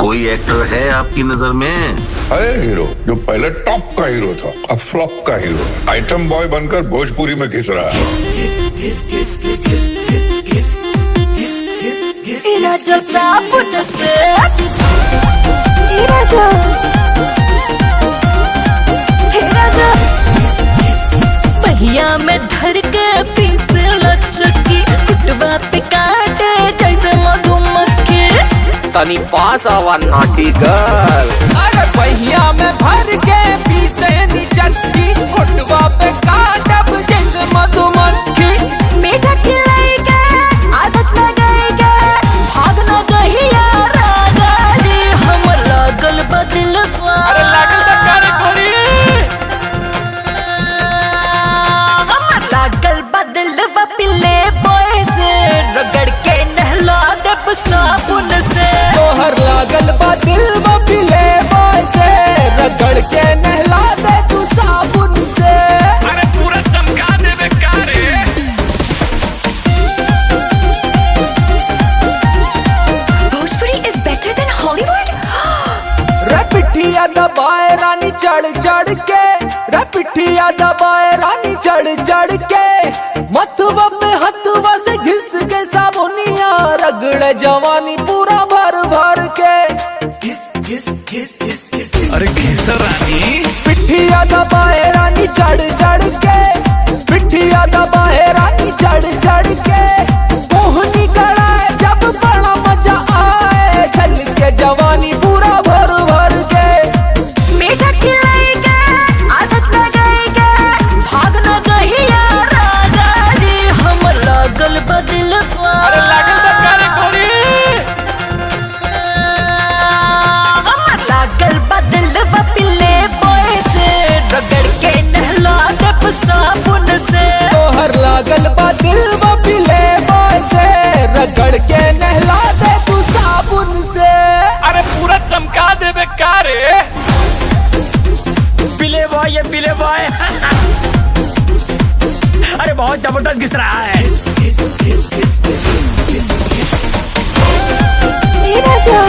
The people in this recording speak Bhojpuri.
कोई एक्टर है आपकी नजर में? है हीरो, जो पहले टॉप का हीरो था, अब फ्लॉप का हीरो, आइटम बॉय बनकर भोजपुरी में घिस रहा है। पहिया में धर के पीस लचकी, कुटवा पे काटे जैसे मधुमक्खी। तनी पास आवा नाटी गर्ल। अरे पहिया में भर के पीसे नी चटकी, कुटवा पे काटब जैसे मधुमक्खी। मीठा खिलाएगा आदत लगाएगा, भाग न गहिया राजा जी। हम लागल बदलवा, अरे लागल त करे कोरी। हम लागल बदलवा पिले बॉय से, रगड़ के नहला देब साबुन से। तोहर लागल बा दिल बा पिले बॉय से, रगड़ के नहला दे तू साबुन से। अरे पूरा चमका देबे कारे। Bhojpuri is better than Hollywood? रे पिठिया दबाए रानी चढ़ चढ़ के, रे पिठिया दबाए रानी चढ़ चढ़ के। मथुआ में हथुआ से घिस के साबुनिया, रगड़े जवानी पूरा भर भर के। अरे घिसा रानी। पिठिया दबाए रानी चढ़ चढ़ के, पिठिया दबाए रानी चढ़ चढ़ के। मोहनी गड़ाए जब बड़ा मजा आए, छल के जवानी पूरा भर भर के। मीठा खिलाएगा आदत लगाएगा, भाग न गहिया राजा जी। हम लागल बदलवा, अरे लागल त करे कोरी। हम लागल बदलवा पिले बॉय से, रगड़ के नहला देब साबुन से। तोहर लागल बा दिल बा पिले बॉय से, रगड़ के नहला दे तू साबुन से। अरे पूरा चमका देबे कारे। पिले बॉय, ये पिले बॉय। अरे बहुत जबरदस्त घिस रहा है। राजा